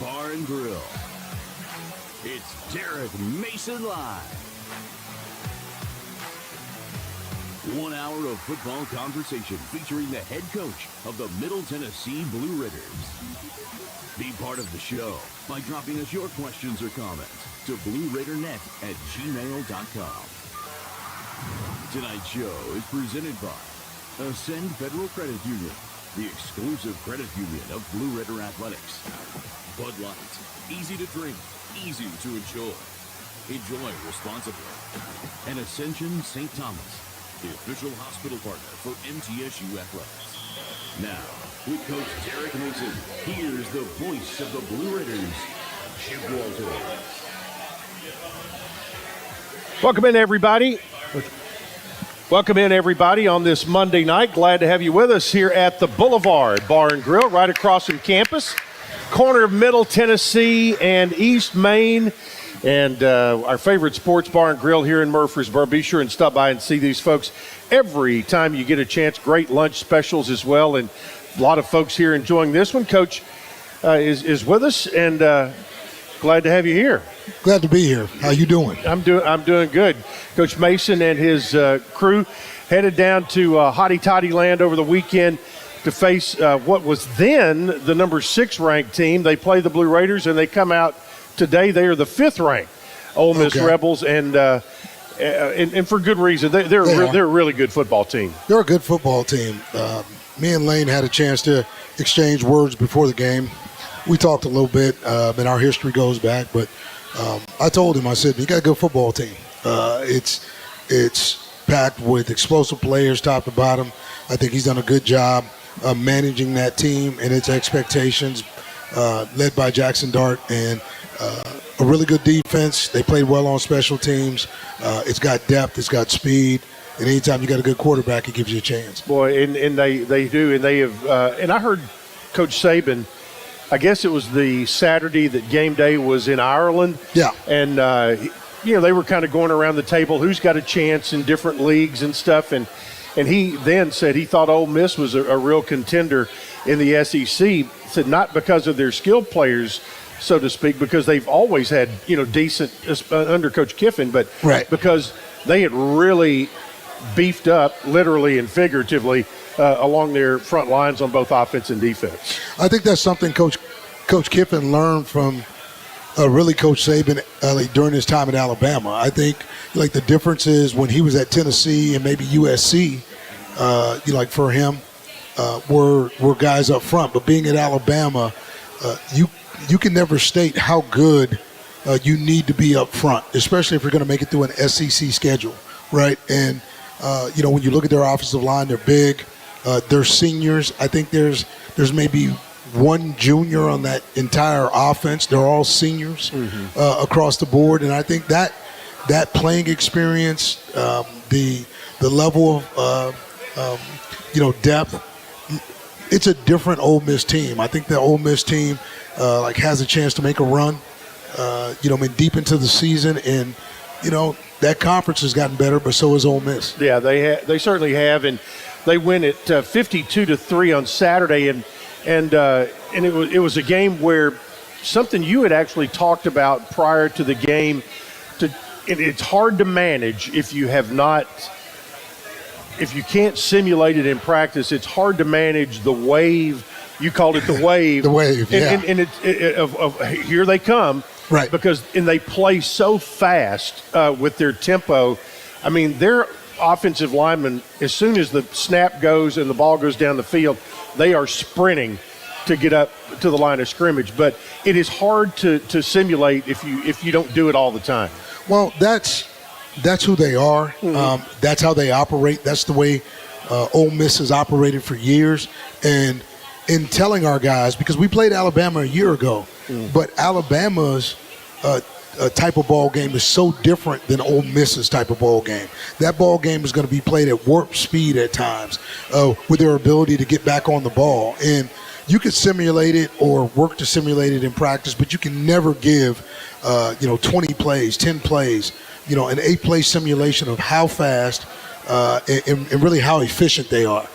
Bar and Grill. It's Derek Mason Live. 1 hour of football conversation featuring the head coach of the Middle Tennessee Blue Raiders. Be part of the show by dropping us your questions or comments to blueraidernet@gmail.com. Tonight's show is presented by Ascend Federal Credit Union, the exclusive credit union of Blue Raider Athletics. Bud Light, easy to drink, easy to enjoy. Enjoy responsibly. And Ascension St. Thomas, the official hospital partner for MTSU Athletics. Now, with Coach Derek Mason, here's the voice of the Blue Raiders, Chip Walter. Welcome in, everybody. Welcome in, everybody, on this Monday night. Glad to have you with us here at the Boulevard Bar and Grill, right across from campus, corner of Middle Tennessee and East Main, and our favorite sports bar and grill here in Murfreesboro. Be sure and stop by and see these folks every time you get a chance. Great lunch specials as well, and a lot of folks here enjoying this one. Coach is with us, and glad to have you here. Glad to be here. How you doing? I'm doing good. Coach Mason and his crew headed down to Hotty Toddy Land over the weekend to face what was then the number 6 ranked team. They play the Blue Raiders, and they come out today. They are the 5th ranked Ole Miss Rebels, and for good reason. They're a really good football team. They're a good football team. Me and Lane had a chance to exchange words before the game. We talked a little bit, and our history goes back, but I told him, I said, you got a good football team. It's packed with explosive players top to bottom. I think he's done a good job managing that team and its expectations, led by Jackson Dart, and a really good defense. They played well on special teams. It's got depth, it's got speed, and anytime you got a good quarterback, it gives you a chance. Boy, and they do, and they have. And I heard Coach Saban, I guess it was the Saturday that game day was in Ireland. Yeah. And, they were kind of going around the table, who's got a chance in different leagues and stuff. And he then said he thought Ole Miss was a real contender in the SEC. Said not because of their skilled players, so to speak, because they've always had, decent under Coach Kiffin, but right, because they had really beefed up, literally and figuratively, along their front lines on both offense and defense. I think that's something Coach Kiffin learned from really Coach Saban during his time at Alabama. I think the difference is when he was at Tennessee and maybe USC, for him, were guys up front. But being at Alabama, you can never state how good you need to be up front, especially if you're going to make it through an SEC schedule, right? And when you look at their offensive line, they're big. They're seniors. I think there's maybe one junior on that entire offense. They're all seniors across the board, and I think that playing experience, the level of depth, it's a different Ole Miss team. I think the Ole Miss team has a chance to make a run, deep into the season, and that conference has gotten better, but so has Ole Miss. Yeah, they certainly have, and they win at 52-3 on Saturday, and it was a game where something you had actually talked about prior to the game. It's hard to manage if you can't simulate it in practice. It's hard to manage the wave. You called it the wave. The wave, yeah. And here they come. Right. And they play so fast with their tempo. I mean, their offensive linemen, as soon as the snap goes and the ball goes down the field, they are sprinting to get up to the line of scrimmage. But it is hard to simulate if you don't do it all the time. Well, that's who they are. That's how they operate. That's the way Ole Miss has operated for years. And in telling our guys, because we played Alabama a year ago, but Alabama's type of ball game is so different than Ole Miss's type of ball game. That ball game is going to be played at warp speed at times with their ability to get back on the ball. And you could simulate it or work to simulate it in practice, but you can never give 20 plays, 10 plays, an 8-play simulation of how fast and really how efficient they are.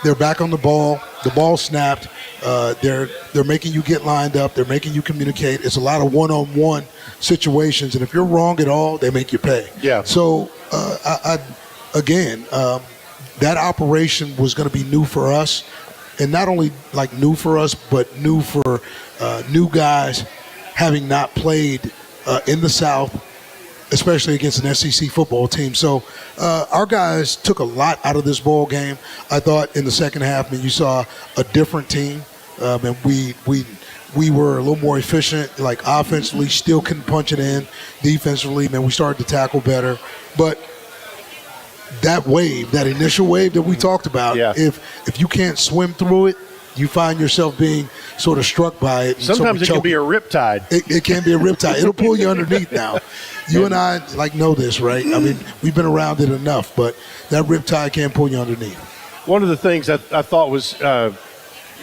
They're back on the ball. The ball snapped. They're making you get lined up. They're making you communicate. It's a lot of one-on-one situations, and if you're wrong at all, they make you pay. Yeah. So, that operation was going to be new for us, and not only like new for us, but new for new guys having not played in the South, especially against an SEC football team. So our guys took a lot out of this ball game. I thought in the second half, you saw a different team, and we were a little more efficient. Like offensively, still couldn't punch it in. Defensively, we started to tackle better, but that wave, that initial wave that we talked about, if you can't swim through it, you find yourself being sort of struck by it. Sometimes it can be a riptide. It can be a riptide. It'll pull you underneath now. You and I know this, right? We've been around it enough, but that riptide can pull you underneath. One of the things I thought was,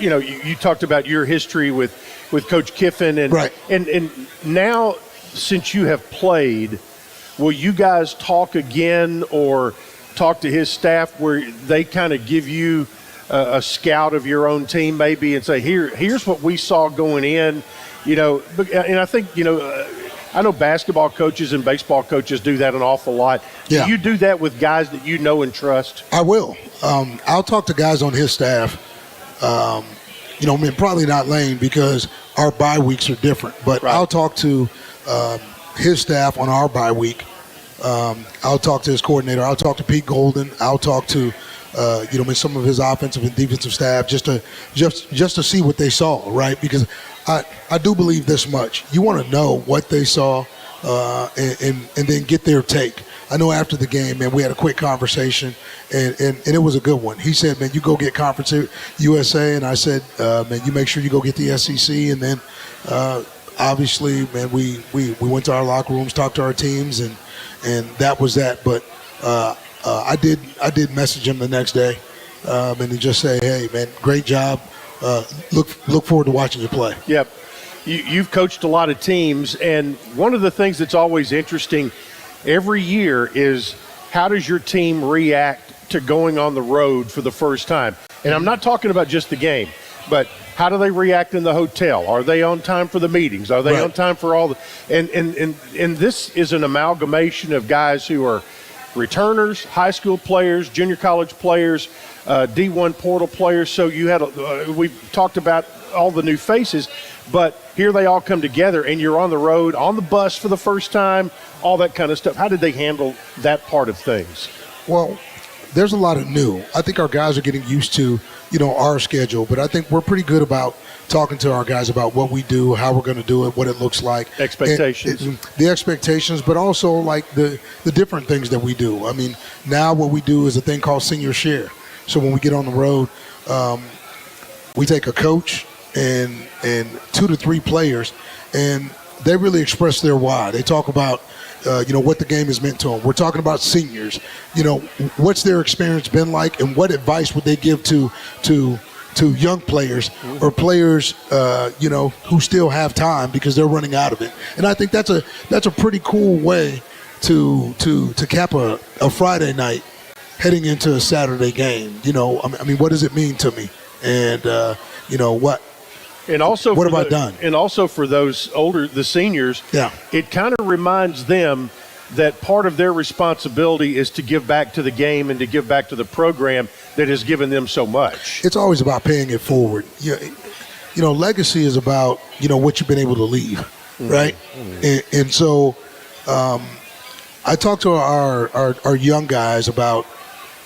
you talked about your history with Coach Kiffin, and right. and now since you have played, will you guys talk again or talk to his staff where they kind of give you a scout of your own team maybe and say, here's what we saw going in, and I think, I know basketball coaches and baseball coaches do that an awful lot. Yeah. Do you do that with guys that you know and trust? I will. I'll talk to guys on his staff, probably not Lane because our bye weeks are different, but right. I'll talk to his staff on our bye week. I'll talk to his coordinator. I'll talk to Pete Golden. I'll talk to some of his offensive and defensive staff just to see what they saw, right? Because I do believe this much. You want to know what they saw and then get their take. I know after the game, man, we had a quick conversation, and it was a good one. He said, man, you go get Conference USA, and I said, man, you make sure you go get the SEC, and then obviously, man, we went to our locker rooms, talked to our teams, and that was that. But I did message him the next day, and just say, hey, man, great job. Look forward to watching you play. Yep. You've coached a lot of teams, and one of the things that's always interesting every year is how does your team react to going on the road for the first time? And I'm not talking about just the game, but how do they react in the hotel? Are they on time for the meetings? Are they right. on time for all the and this is an amalgamation of guys who are returners, high school players, junior college players, D1 portal players. So you had we talked about all the new faces, but here they all come together, and you're on the road, on the bus for the first time, all that kind of stuff. How did they handle that part of things? Well, there's a lot of new. I think our guys are getting used to, our schedule, but I think we're pretty good about talking to our guys about what we do, how we're going to do it, what it looks like. Expectations. The expectations, but also like the different things that we do. Now what we do is a thing called senior share. So when we get on the road, we take a coach and 2 to 3 players, and they really express their why. They talk about what the game has meant to them. We're talking about seniors. What's their experience been like, and what advice would they give to young players or players, who still have time because they're running out of it. And I think that's a pretty cool way to cap a Friday night heading into a Saturday game. What does it mean to me? And what? And also, what have I done? And also for those the seniors, it kind of reminds them that part of their responsibility is to give back to the game and to give back to the program that has given them so much. It's always about paying it forward. Legacy is about, what you've been able to leave, right? Mm-hmm. And so I talked to our young guys about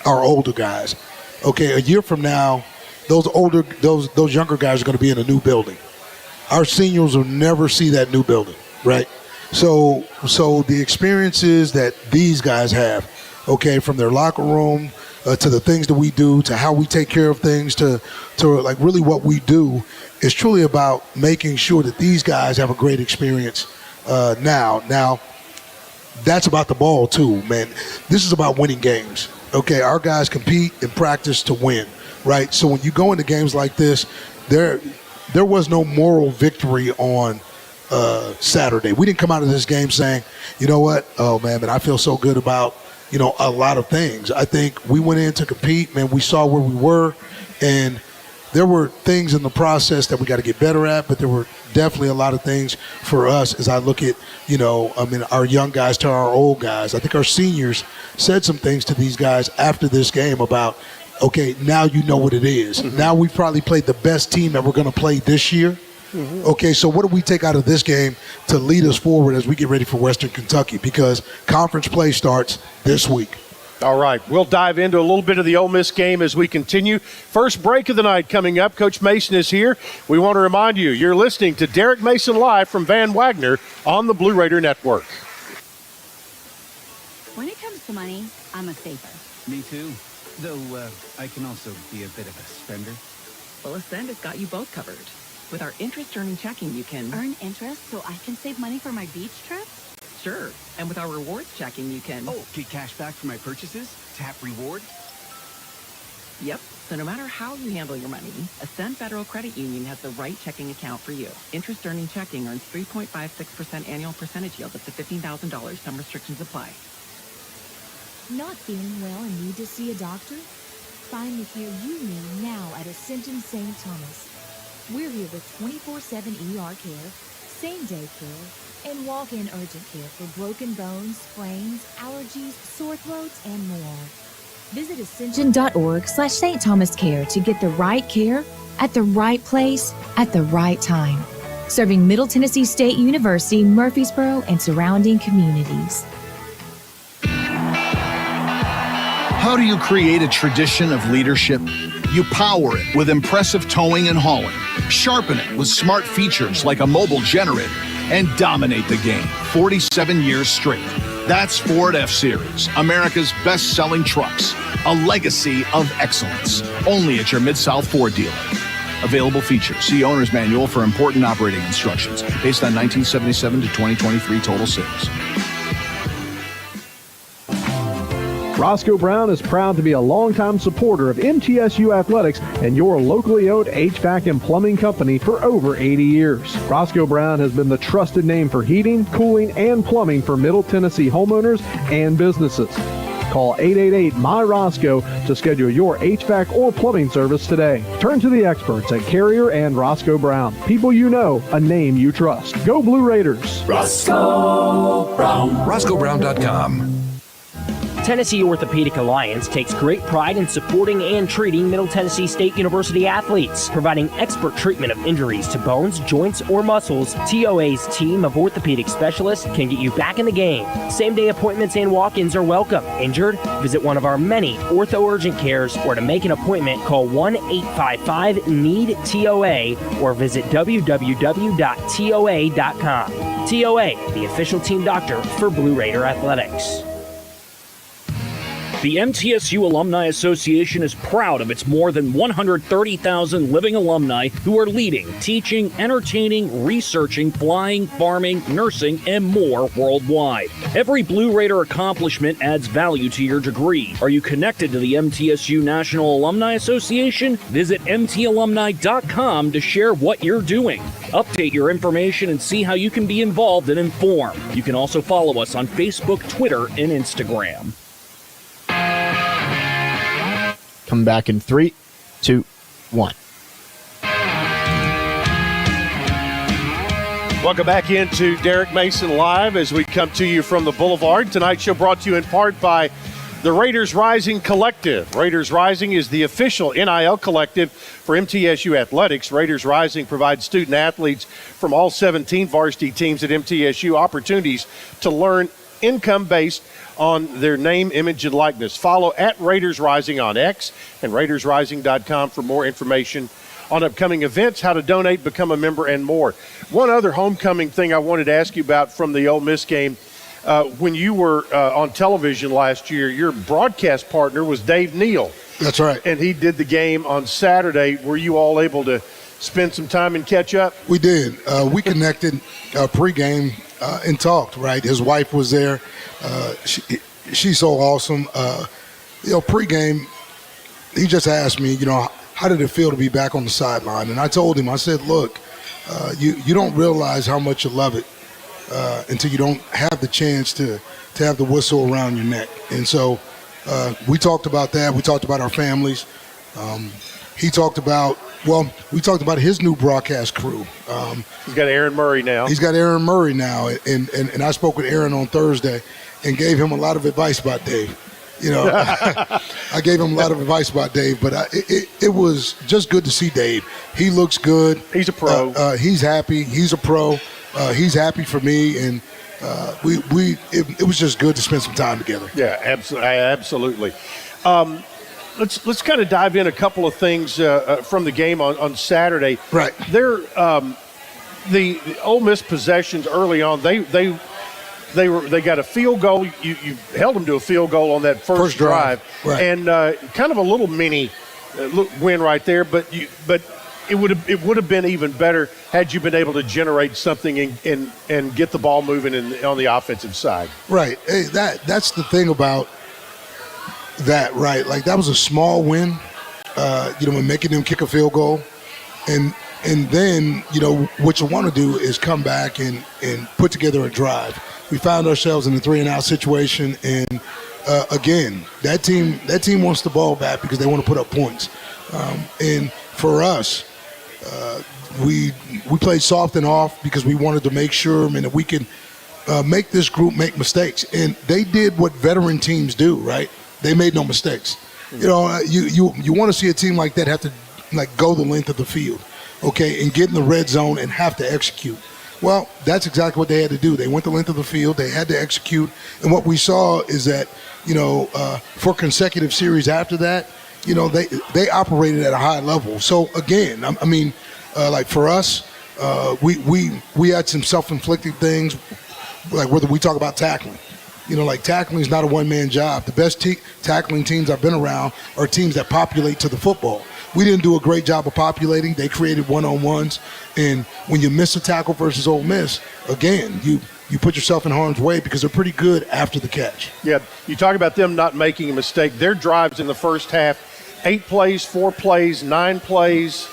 our older guys. Okay, a year from now, those younger guys are going to be in a new building. Our seniors will never see that new building, right? So the experiences that these guys have, okay, from their locker room to the things that we do, to how we take care of things, to like really what we do, is truly about making sure that these guys have a great experience now. Now, that's about the ball too, man. This is about winning games. Okay, our guys compete and practice to win, right? So when you go into games like this, there was no moral victory on Saturday. We didn't come out of this game saying, you know what, oh man, I feel so good about, a lot of things. I think we went in to compete, man. We saw where we were, and there were things in the process that we got to get better at, but there were definitely a lot of things for us as I look at, our young guys to our old guys. I think our seniors said some things to these guys after this game about, okay, now you know what it is. Mm-hmm. Now we've probably played the best team that we're going to play this year. Mm-hmm. Okay, so what do we take out of this game to lead us forward as we get ready for Western Kentucky? Because conference play starts this week. All right, we'll dive into a little bit of the Ole Miss game as we continue. First break of the night coming up. Coach Mason is here. We want to remind you, you're listening to Derek Mason Live from Van Wagner on the Blue Raider Network. When it comes to money, I'm a saver. Me too. Though I can also be a bit of a spender. Well, Ascend has got you both covered. With our interest-earning checking, you can earn interest so I can save money for my beach trip? Sure. And with our rewards checking, you can get cash back for my purchases? Tap reward? Yep. So no matter how you handle your money, Ascend Federal Credit Union has the right checking account for you. Interest-earning checking earns 3.56% annual percentage yield up to $15,000. Some restrictions apply. Not feeling well and need to see a doctor? Find the care you need now at Ascension St. Thomas. We're here with 24/7 ER care, same-day care, and walk-in urgent care for broken bones, sprains, allergies, sore throats, and more. Visit ascension.org/St. Thomas Care to get the right care at the right place at the right time. Serving Middle Tennessee State University, Murfreesboro, and surrounding communities. How do you create a tradition of leadership? You power it with impressive towing and hauling, sharpen it with smart features like a mobile generator, and dominate the game 47 years straight. That's Ford F-Series, America's best-selling trucks, a legacy of excellence. Only at your Mid-South Ford dealer. Available features. See Owner's Manual for important operating instructions based on 1977 to 2023 total sales. Roscoe Brown is proud to be a longtime supporter of MTSU Athletics and your locally owned HVAC and plumbing company for over 80 years. Roscoe Brown has been the trusted name for heating, cooling, and plumbing for Middle Tennessee homeowners and businesses. Call 888-MY-ROSCOE to schedule your HVAC or plumbing service today. Turn to the experts at Carrier and Roscoe Brown. People you know, a name you trust. Go Blue Raiders. Roscoe Brown. RoscoeBrown.com. Tennessee Orthopedic Alliance takes great pride in supporting and treating Middle Tennessee State University athletes, providing expert treatment of injuries to bones, joints, or muscles. TOA's team of orthopedic specialists can get you back in the game. Same-day appointments and walk-ins are welcome. Injured? Visit one of our many ortho urgent cares, or to make an appointment, call 1-855-NEED-TOA or visit www.toa.com. TOA, the official team doctor for Blue Raider Athletics. The MTSU Alumni Association is proud of its more than 130,000 living alumni who are leading, teaching, entertaining, researching, flying, farming, nursing, and more worldwide. Every Blue Raider accomplishment adds value to your degree. Are you connected to the MTSU National Alumni Association? Visit mtalumni.com to share what you're doing. Update your information and see how you can be involved and informed. You can also follow us on Facebook, Twitter, and Instagram. Come back in 3, 2, 1. Welcome back into Derek Mason Live as we come to you from the Boulevard. Tonight's show brought to you in part by the Raiders Rising Collective. Raiders Rising is the official NIL collective for MTSU Athletics. Raiders Rising provides student athletes from all 17 varsity teams at MTSU opportunities to learn income-based on their name, image, and likeness. Follow at Raiders Rising on X and RaidersRising.com for more information on upcoming events, how to donate, become a member, and more. One other homecoming thing I wanted to ask you about from the Ole Miss game. When you were on television last year, your broadcast partner was Dave Neal. That's right. And he did the game on Saturday. Were you all able to spend some time and catch up? We did. We connected pregame and talked, right? His wife was there. She's so awesome. Pregame, he just asked me, how did it feel to be back on the sideline? And I told him, I said, look, you don't realize how much you love it until you don't have the chance to have the whistle around your neck. And so we talked about that. We talked about our families. We talked about his new broadcast crew. He's got Aaron Murray now. And I spoke with Aaron on Thursday and gave him a lot of advice about Dave. I gave him a lot of advice about Dave, but it was just good to see Dave. He looks good. He's a pro. He's happy. He's a pro. He's happy for me, and it was just good to spend some time together. Yeah, absolutely. Let's kind of dive in a couple of things from the game on Saturday. Right. The Ole Miss possessions early on, they got a field goal. You held them to a field goal on that first drive. Right. And kind of a little mini win right there. But it would have been even better had you been able to generate something and get the ball moving on the offensive side. Right. Hey, that's the thing about that, right? Like, that was a small win, when making them kick a field goal. And then, what you want to do is come back and put together a drive. We found ourselves in a 3-and-out situation, and again, that team wants the ball back because they want to put up points. And for us, we played soft and off because we wanted to make sure, that we could make this group make mistakes. And they did what veteran teams do, right? They made no mistakes. You want to see a team like that have to go the length of the field, okay, and get in the red zone and have to execute. Well, that's exactly what they had to do. They went the length of the field. They had to execute. And what we saw is that, for consecutive series after that, they operated at a high level. So, again, for us, we had some self-inflicted things, like whether we talk about tackling. Tackling is not a one-man job. The best tackling teams I've been around are teams that populate to the football. We didn't do a great job of populating. They created one-on-ones. And when you miss a tackle versus Ole Miss, again, you put yourself in harm's way because they're pretty good after the catch. Yeah, you talk about them not making a mistake. Their drives in the first half, 8 plays, 4 plays, 9 plays,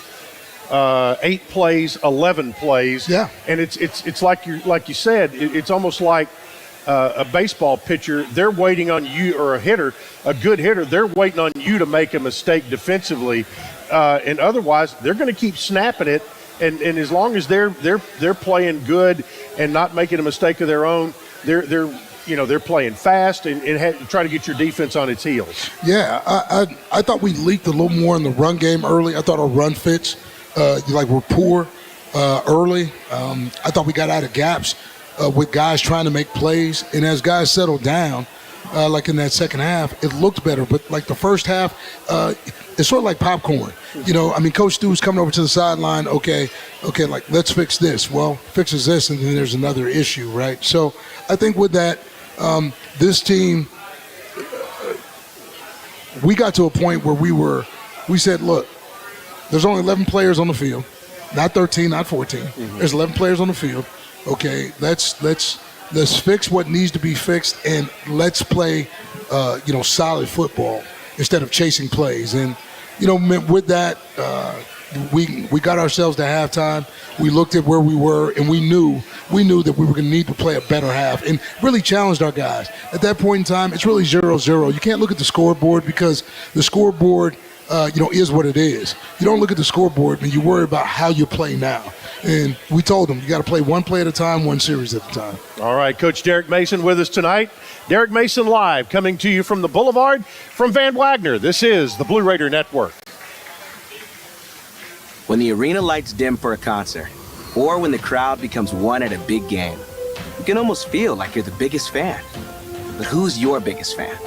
8 plays, 11 plays. Yeah. And it's like you said, it's almost like a baseball pitcher, they're waiting on you, or a good hitter, they're waiting on you to make a mistake defensively, and otherwise they're going to keep snapping it. And as long as they're playing good and not making a mistake of their own, they're playing fast and try to get your defense on its heels. Yeah, I thought we leaked a little more in the run game early. I thought our run fits were poor early. I thought we got out of gaps with guys trying to make plays, and as guys settled down, in that second half, it looked better. But the first half, it's sort of like popcorn. Coach Stu's coming over to the sideline. Okay, let's fix this. Well, fixes this, and then there's another issue, right? So I think with that, this team, we got to a point where we said, look, there's only 11 players on the field, not 13, not 14. Mm-hmm. There's 11 players on the field. Okay, let's fix what needs to be fixed, and let's play, solid football instead of chasing plays. And with that, we got ourselves to halftime. We looked at where we were, and we knew that we were going to need to play a better half, and really challenged our guys. At that point in time, it's really 0-0. You can't look at the scoreboard because the scoreboard, is what it is. You don't look at the scoreboard and you worry about how you play now. And we told them, you got to play one play at a time, one series at a time. All right, Coach Derek Mason with us tonight. Derek Mason live, coming to you from the Boulevard from Van Wagner. This is the Blue Raider Network. When the arena lights dim for a concert, or when the crowd becomes one at a big game, you can almost feel like you're the biggest fan. But who's your biggest fan?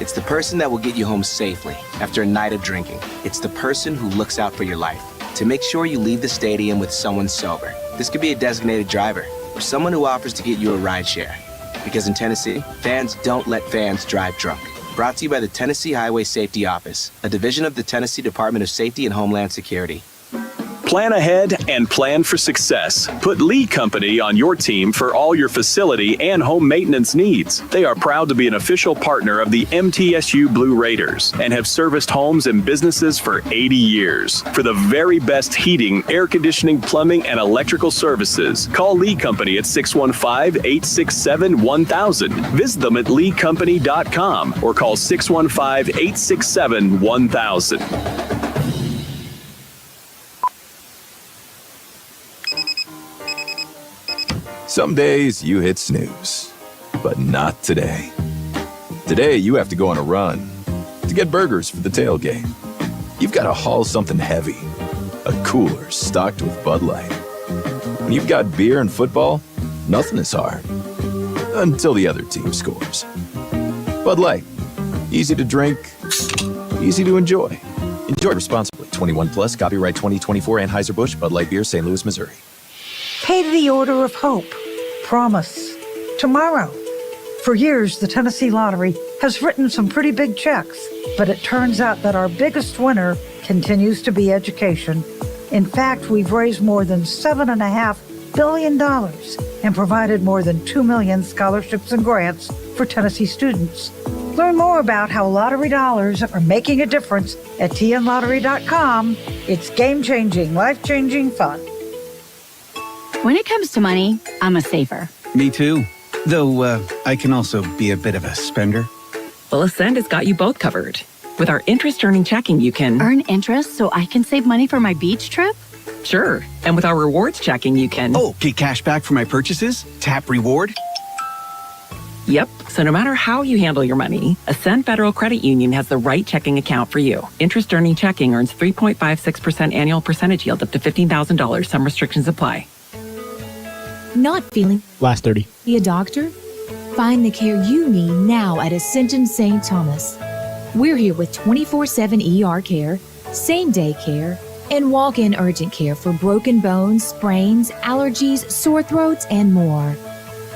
It's the person that will get you home safely after a night of drinking. It's the person who looks out for your life to make sure you leave the stadium with someone sober. This could be a designated driver or someone who offers to get you a ride share. Because in Tennessee, fans don't let fans drive drunk. Brought to you by the Tennessee Highway Safety Office, a division of the Tennessee Department of Safety and Homeland Security. Plan ahead and plan for success. Put Lee Company on your team for all your facility and home maintenance needs. They are proud to be an official partner of the MTSU Blue Raiders and have serviced homes and businesses for 80 years. For the very best heating, air conditioning, plumbing, and electrical services, call Lee Company at 615-867-1000. Visit them at leecompany.com or call 615-867-1000. Some days you hit snooze, but not today. Today you have to go on a run to get burgers for the tailgate. You've got to haul something heavy, a cooler stocked with Bud Light. When you've got beer and football, nothing is hard. Until the other team scores. Bud Light. Easy to drink, easy to enjoy. Enjoy responsibly. 21 plus, copyright 2024 Anheuser-Busch, Bud Light Beer, St. Louis, Missouri. Pay the Order of Hope. Promise. Tomorrow. For years, the Tennessee Lottery has written some pretty big checks, but it turns out that our biggest winner continues to be education. In fact, we've raised more than $7.5 billion and provided more than 2 million scholarships and grants for Tennessee students. Learn more about how lottery dollars are making a difference at tnlottery.com. It's game-changing, life-changing fun. When it comes to money, I'm a saver. Me too. Though I can also be a bit of a spender. Well, Ascend has got you both covered. With our interest-earning checking, you can earn interest so I can save money for my beach trip? Sure. And with our rewards checking, you can get cash back for my purchases? Tap reward? Yep. So no matter how you handle your money, Ascend Federal Credit Union has the right checking account for you. Interest-earning checking earns 3.56% annual percentage yield up to $15,000. Some restrictions apply. Not feeling? Last 30. Be a doctor? Find the care you need now at Ascension St. Thomas. We're here with 24/7 ER care, same-day care, and walk-in urgent care for broken bones, sprains, allergies, sore throats, and more.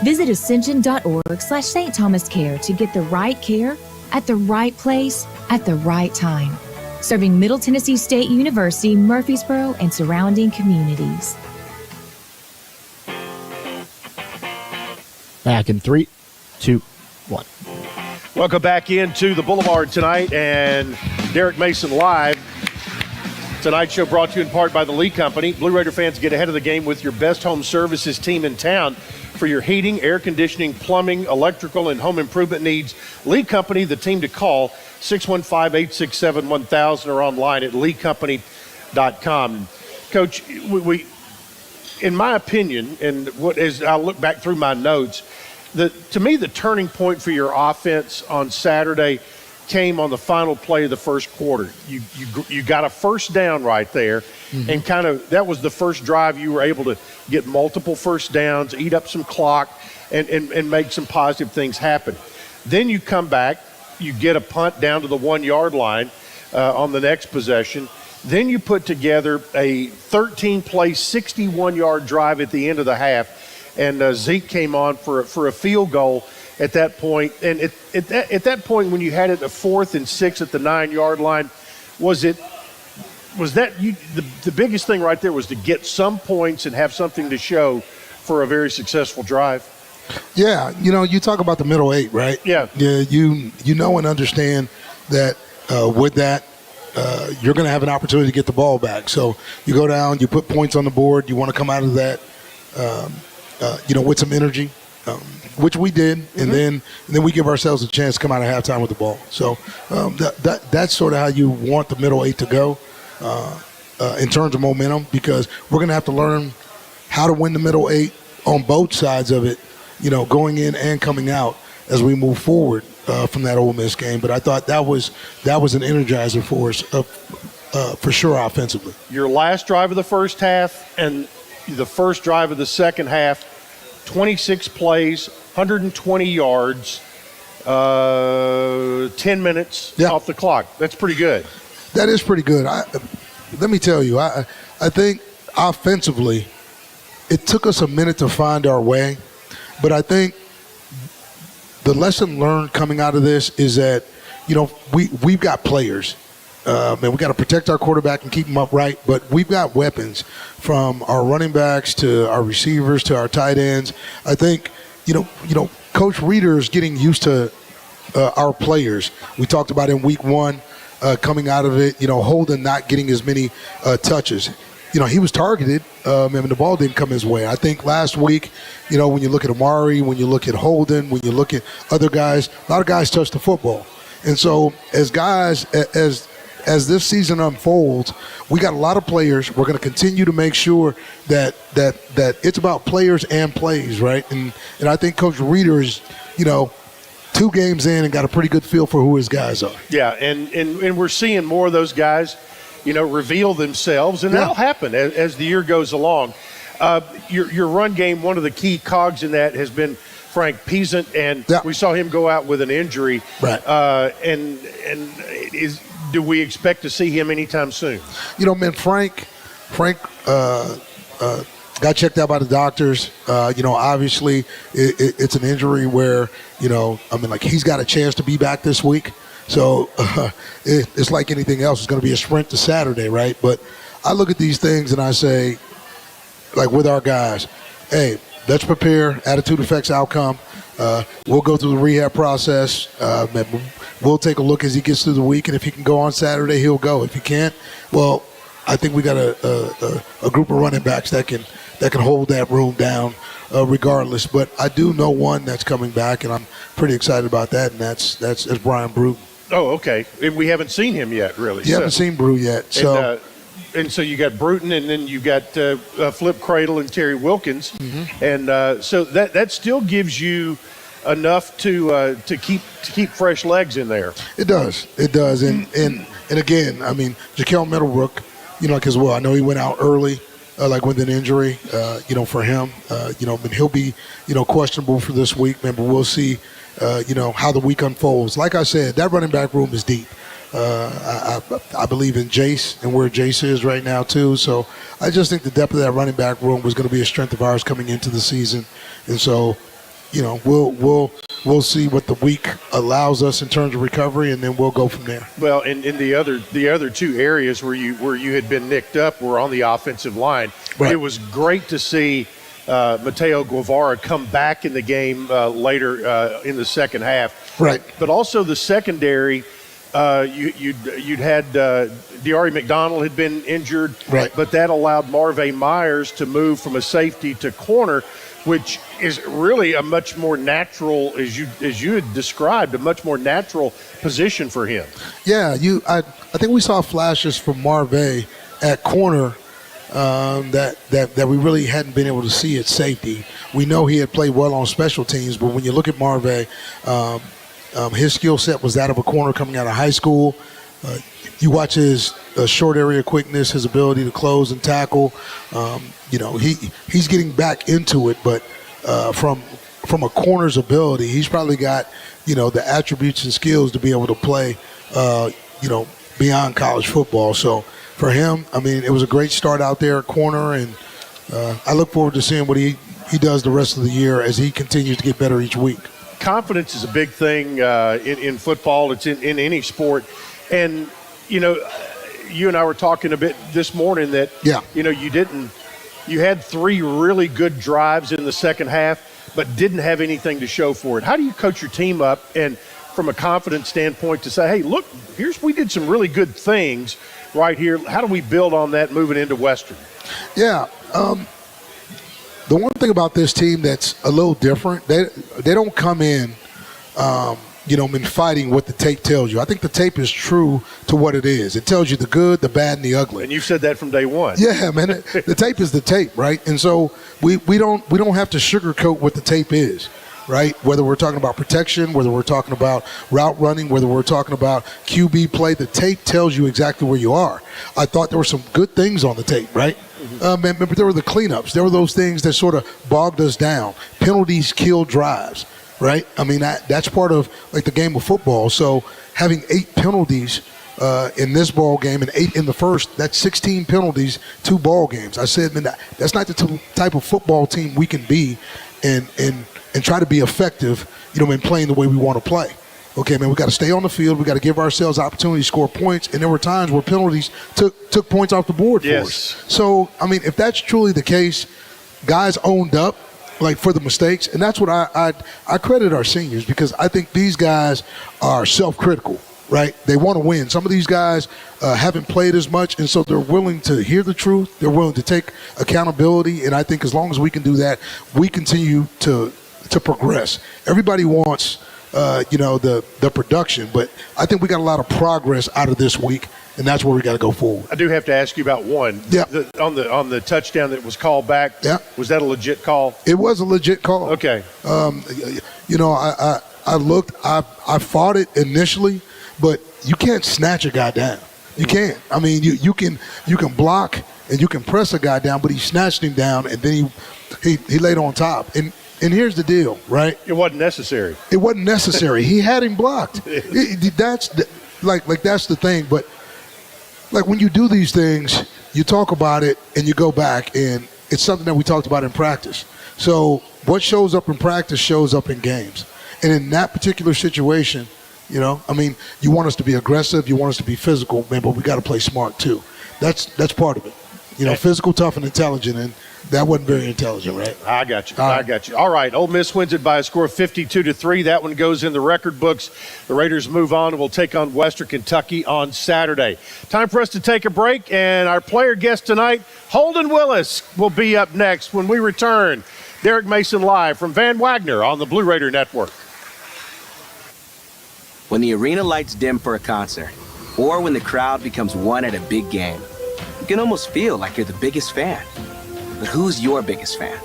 Visit ascension.org/St. Thomas Care to get the right care at the right place at the right time. Serving Middle Tennessee State University, Murfreesboro, and surrounding communities. Back in 3, 2, 1. Welcome back into the Boulevard tonight and Derek Mason Live. Tonight's show brought to you in part by the Lee Company. Blue Raider fans, get ahead of the game with your best home services team in town for your heating, air conditioning, plumbing, electrical, and home improvement needs. Lee Company, the team to call, 615-867-1000 or online at leecompany.com. Coach, we in my opinion, and what as I look back through my notes, to me the turning point for your offense on Saturday came on the final play of the first quarter. You got a first down right there, and kind of that was the first drive you were able to get multiple first downs, eat up some clock, and make some positive things happen. Then you come back, you get a punt down to the 1 yard line on the next possession. Then you put together a 13-play, 61-yard drive at the end of the half, and Zeke came on for a field goal at that point. And at that point, when you had it a 4th and 6 at the 9-yard line, the biggest thing right there was to get some points and have something to show for a very successful drive? Yeah, you talk about the middle 8, right? Yeah. Yeah, you know and understand that with that, you're going to have an opportunity to get the ball back. So you go down, you put points on the board, you want to come out of that, with some energy, which we did, and then we give ourselves a chance to come out of halftime with the ball. So that's sort of how you want the middle 8 to go in terms of momentum, because we're going to have to learn how to win the middle 8 on both sides of it, going in and coming out as we move forward from that Ole Miss game. But I thought that was an energizer for us, for sure, offensively. Your last drive of the first half and the first drive of the second half, 26 plays, 120 yards, 10 minutes off the clock. That's pretty good. That is pretty good. Let me tell you, I think offensively, it took us a minute to find our way, but I think the lesson learned coming out of this is that, we've got players we got to protect our quarterback and keep him upright. But we've got weapons from our running backs to our receivers to our tight ends. I think, Coach Reeder is getting used to our players. We talked about in week one coming out of it, Holden not getting as many touches. He was targeted, and the ball didn't come his way. I think last week, when you look at Amari, when you look at Holden, when you look at other guys, a lot of guys touched the football. And so as this season unfolds, we got a lot of players. We're going to continue to make sure that it's about players and plays, right? And I think Coach Reeder is, 2 games in and got a pretty good feel for who his guys are. Yeah, and we're seeing more of those guys, reveal themselves, and that'll happen as the year goes along. Your run game, one of the key cogs in that has been Frank Peasant, and we saw him go out with an injury. Right. Do we expect to see him anytime soon? Frank got checked out by the doctors. Obviously it's an injury where, he's got a chance to be back this week. So it's like anything else. It's going to be a sprint to Saturday, right? But I look at these things and I say, like with our guys, hey, let's prepare. Attitude affects outcome. We'll go through the rehab process. We'll take a look as he gets through the week, and if he can go on Saturday, he'll go. If he can't, well, I think we got a group of running backs that can hold that room down regardless. But I do know one that's coming back, and I'm pretty excited about that, and that's Brian Bruton. Oh, okay. And we haven't seen him yet, really. You haven't seen Brew yet. So. And so you got Bruton, and then you got Flip Cradle and Terry Wilkins, and so that still gives you enough to keep fresh legs in there. It does, and again, I mean, Jaquel Middlebrook, as well. I know he went out early, with an injury, for him, but he'll be, questionable for this week. Remember, we'll see, how the week unfolds. Like I said, that running back room is deep. I believe in Jace and where Jace is right now too. So I just think the depth of that running back room was going to be a strength of ours coming into the season. And so, we'll see what the week allows us in terms of recovery, and then we'll go from there. Well, and in the other 2 areas where you had been nicked up were on the offensive line. Right. It was great to see Mateo Guevara come back in the game later in the second half. Right. But also the secondary. You'd had Diari McDonald had been injured, right? But that allowed Marvay Myers to move from a safety to corner, which is really a much more natural, as you had described, a much more natural position for him. Yeah, I think we saw flashes from Marvay at corner that we really hadn't been able to see at safety. We know he had played well on special teams, but when you look at Marvay, his skill set was that of a corner coming out of high school. You watch his short area quickness, his ability to close and tackle. He's getting back into it, but from a corner's ability, he's probably got the attributes and skills to be able to play beyond college football. So for him, I mean, it was a great start out there at corner, and I look forward to seeing what he does the rest of the year as he continues to get better each week. Confidence is a big thing in football. It's in any sport. And, you and I were talking a bit this morning that, you had 3 really good drives in the second half, but didn't have anything to show for it. How do you coach your team up and from a confidence standpoint to say, hey, look, we did some really good things right here. How do we build on that moving into Western? Yeah. The one thing about this team that's a little different, they don't come in, fighting what the tape tells you. I think the tape is true to what it is. It tells you the good, the bad, and the ugly. And you've said that from day one. Yeah, man. The tape is the tape, right? And so we don't have to sugarcoat what the tape is, right? Whether we're talking about protection, whether we're talking about route running, whether we're talking about QB play, the tape tells you exactly where you are. I thought there were some good things on the tape, right? But there were the cleanups. There were those things that sort of bogged us down. Penalties kill drives, right? I mean, that's part of the game of football. So having 8 penalties in this ball game and 8 in the first, that's 16 penalties, 2 ball games. I said, man, that's not the type of football team we can be and try to be effective, in playing the way we want to play. okay, man, we got to stay on the field. We got to give ourselves opportunity to score points. And there were times where penalties took points off the board for us. So, I mean, if that's truly the case, guys owned up, like, for the mistakes. And that's what I credit our seniors, because I think these guys are self-critical, right? They want to win. Some of these guys haven't played as much, and so they're willing to hear the truth. They're willing to take accountability. And I think as long as we can do that, we continue to progress. Everybody wants the production, but I think we got a lot of progress out of this week, and that's where we got to go forward. I do have to ask you about one. Yeah. On the touchdown that was called back. Yeah. Was that a legit call? It was a legit call. Okay. I looked. I fought it initially, but you can't snatch a guy down. You can't. I mean, you can block and you can press a guy down, but he snatched him down, and then he laid on top. And here's the deal, right? It wasn't necessary. It wasn't necessary. He had him blocked. That's the thing. But like, when you do these things, you talk about it and you go back, and it's something that we talked about in practice. So what shows up in practice shows up in games. And in that particular situation, you want us to be aggressive, you want us to be physical, man, but we got to play smart too. That's part of it. Physical, tough, and intelligent, and that wasn't very intelligent, right? I got you. All right, Ole Miss wins it by a score of 52-3. That one goes in the record books. The Raiders move on and will take on Western Kentucky on Saturday. Time for us to take a break, and our player guest tonight, Holden Willis, will be up next when we return. Derek Mason live from Van Wagner on the Blue Raider Network. When the arena lights dim for a concert, or when the crowd becomes one at a big game, you can almost feel like you're the biggest fan. But who's your biggest fan?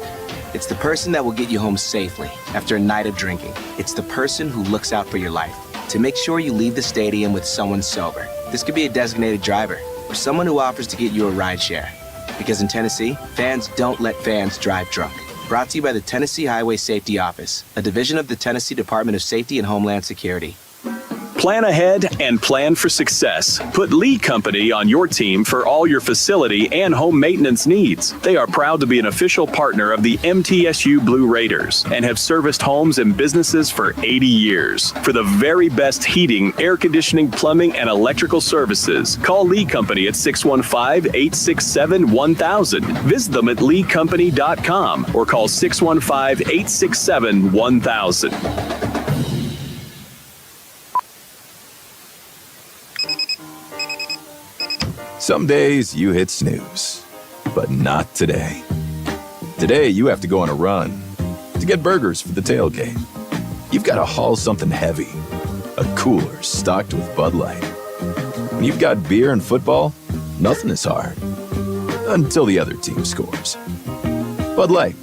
It's the person that will get you home safely after a night of drinking. It's the person who looks out for your life to make sure you leave the stadium with someone sober. This could be a designated driver or someone who offers to get you a ride share. Because in Tennessee, fans don't let fans drive drunk. Brought to you by the Tennessee Highway Safety Office, a division of the Tennessee Department of Safety and Homeland Security. Plan ahead and plan for success. Put Lee Company on your team for all your facility and home maintenance needs. They are proud to be an official partner of the MTSU Blue Raiders and have serviced homes and businesses for 80 years. For the very best heating, air conditioning, plumbing, and electrical services, call Lee Company at 615-867-1000. Visit them at leecompany.com or call 615-867-1000. Some days you hit snooze, but not today. Today you have to go on a run to get burgers for the tailgate. You've got to haul something heavy, a cooler stocked with Bud Light. When you've got beer and football, nothing is hard, until the other team scores. Bud Light,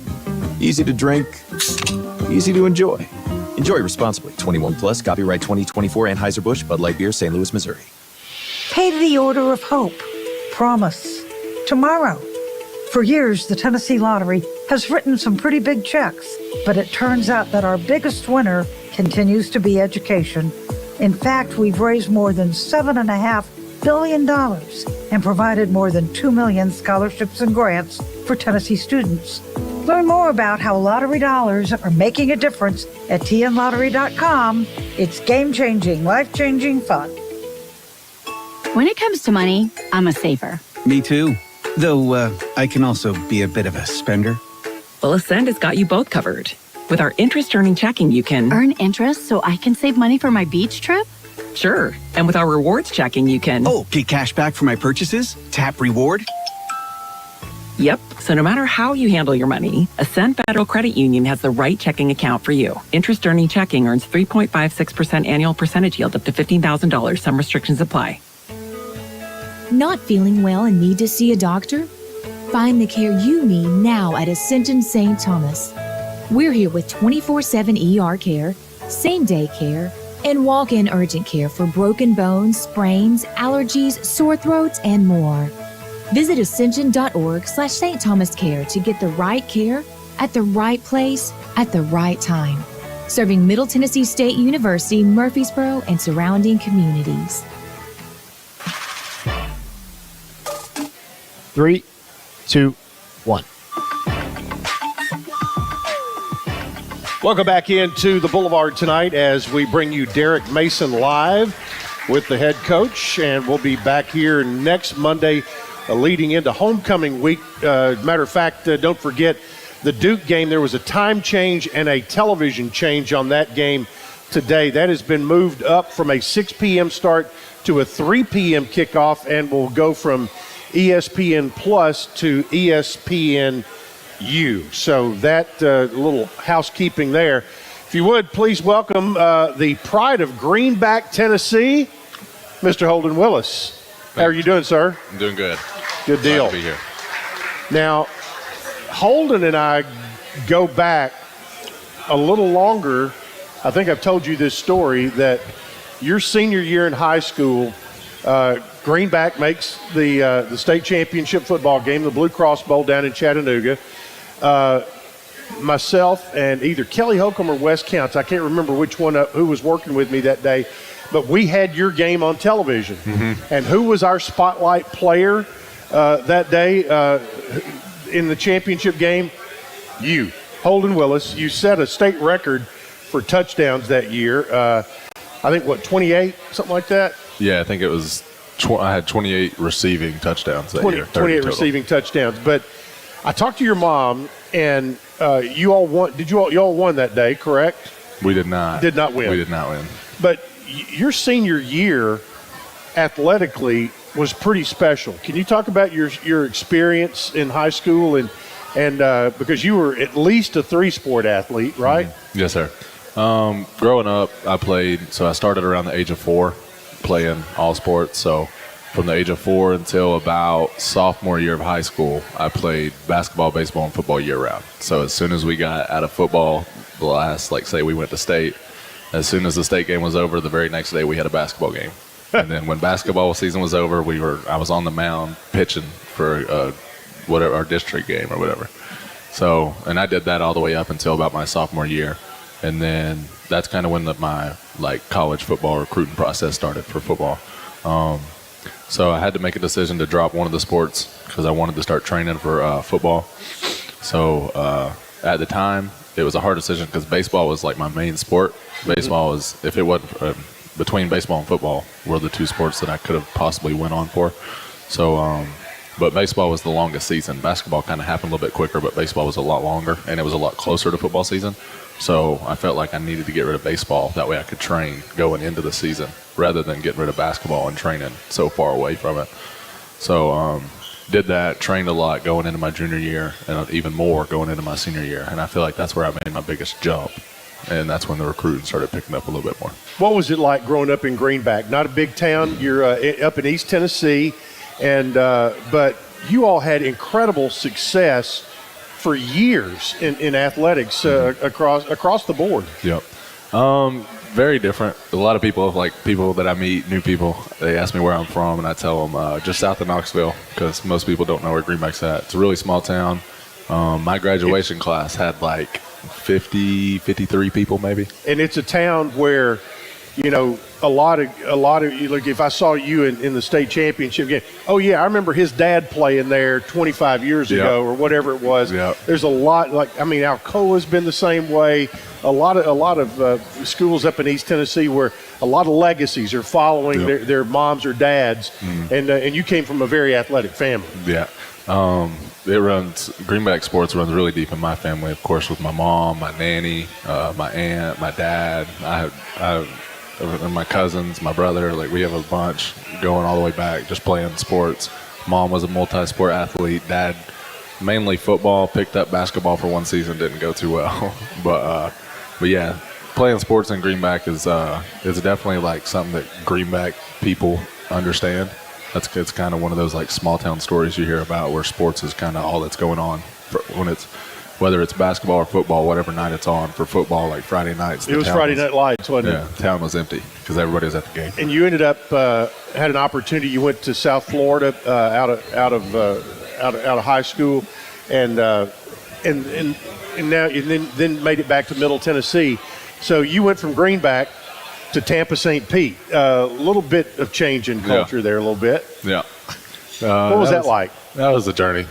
easy to drink, easy to enjoy. Enjoy responsibly. 21 plus, copyright 2024 Anheuser-Busch, Bud Light Beer, St. Louis, Missouri. Pay the Order of Hope. Promise. Tomorrow. For years, the Tennessee Lottery has written some pretty big checks, but it turns out that our biggest winner continues to be education. In fact, we've raised more than $7.5 billion and provided more than 2 million scholarships and grants for Tennessee students. Learn more about how lottery dollars are making a difference at tnlottery.com. It's game-changing, life-changing fun. When it comes to money, I'm a saver. Me too. Though I can also be a bit of a spender. Well, Ascend has got you both covered. With our interest-earning checking, you can earn interest so I can save money for my beach trip? Sure. And with our rewards checking, you can get cash back for my purchases? Tap reward? Yep. So no matter how you handle your money, Ascend Federal Credit Union has the right checking account for you. Interest-earning checking earns 3.56% annual percentage yield up to $15,000. Some restrictions apply. Not feeling well and need to see a doctor? Find the care you need now at Ascension St. Thomas. We're here with 24/7 ER care, same-day care, and walk-in urgent care for broken bones, sprains, allergies, sore throats, and more. Visit ascension.org/St. Thomas Care to get the right care at the right place at the right time. Serving Middle Tennessee State University, Murfreesboro, and surrounding communities. 3, 2, 1. Welcome back into the Boulevard tonight as we bring you Derek Mason live with the head coach, and we'll be back here next Monday leading into homecoming week. Matter of fact, don't forget the Duke game. There was a time change and a television change on that game today. That has been moved up from a 6 p.m. start to a 3 p.m. kickoff, and will go from ESPN Plus to ESPN U. So that little housekeeping there. If you would, please welcome the pride of Greenback, Tennessee, Mr. Holden Willis. How are you doing, sir? I'm doing good. Good deal. Glad to be here. Now, Holden and I go back a little longer. I think I've told you this story that your senior year in high school, Greenback makes the state championship football game, the Blue Cross Bowl down in Chattanooga. Myself and either Kelly Holcomb or Wes Counts, I can't remember which one who was working with me that day, but we had your game on television. Mm-hmm. And who was our spotlight player that day in the championship game? You, Holden Willis. You set a state record for touchdowns that year. I think, 28, something like that? Yeah, I think it was I had 28 receiving touchdowns that year. 28 receiving touchdowns. But I talked to your mom, and you all won. You all won that day, correct? We did not. Did not win. We did not win. But your senior year, athletically, was pretty special. Can you talk about your experience in high school and because you were at least a 3-sport athlete, right? Mm-hmm. Yes, sir. Growing up, I played. So I started around the age of 4, playing all sports. So from the age of 4 until about sophomore year of high school, I played basketball, baseball, and football year-round. So as soon as we got out of football, the last, say we went to state, as soon as the state game was over, the very next day we had a basketball game. And then when basketball season was over, I was on the mound pitching for whatever our district game or whatever. So, and I did that all the way up until about my sophomore year. And then that's kind of when my college football recruiting process started for football. So I had to make a decision to drop one of the sports because I wanted to start training for football. So at the time, it was a hard decision because baseball was my main sport. Baseball was, if it wasn't between baseball and football, were the 2 sports that I could have possibly went on for. So, but baseball was the longest season. Basketball kind of happened a little bit quicker, but baseball was a lot longer, and it was a lot closer to football season. So I felt like I needed to get rid of baseball. That way I could train going into the season rather than getting rid of basketball and training so far away from it. So did that, trained a lot going into my junior year and even more going into my senior year. And I feel like that's where I made my biggest jump. And that's when the recruiting started picking up a little bit more. What was it like growing up in Greenback? Not a big town. You're up in East Tennessee, and but you all had incredible success for years in athletics across the board. Yep. Very different. A lot of people, people that I meet, new people, they ask me where I'm from, and I tell them just south of Knoxville because most people don't know where Greenback's at. It's a really small town. My graduation class had 50, 53 people maybe. And it's a town where, a lot of if I saw you in the state championship game, oh yeah, I remember his dad playing there 25 years ago or whatever it was. Yep. There's a lot Alcoa's been the same way. A lot of schools up in East Tennessee where a lot of legacies are following their moms or dads, and you came from a very athletic family. Yeah. Greenback sports runs really deep in my family, of course, with my mom, my nanny, my aunt, my dad. And my cousins, my brother, we have a bunch going all the way back, just playing sports. Mom was a multi-sport athlete. Dad, mainly football, picked up basketball for one season, didn't go too well. But yeah, playing sports in Greenback is definitely something that Greenback people understand. It's kind of one of those small town stories you hear about where sports is kind of all that's going on whether it's basketball or football, whatever night it's on. For football, Friday nights. It was Friday Night Lights, wasn't it? Yeah, town was empty because everybody was at the game. And you ended up had an opportunity. You went to South Florida out of high school, and now then made it back to Middle Tennessee. So you went from Greenback to Tampa St. Pete. A little bit of change in culture there, a little bit. Yeah. What was that like? That was a journey.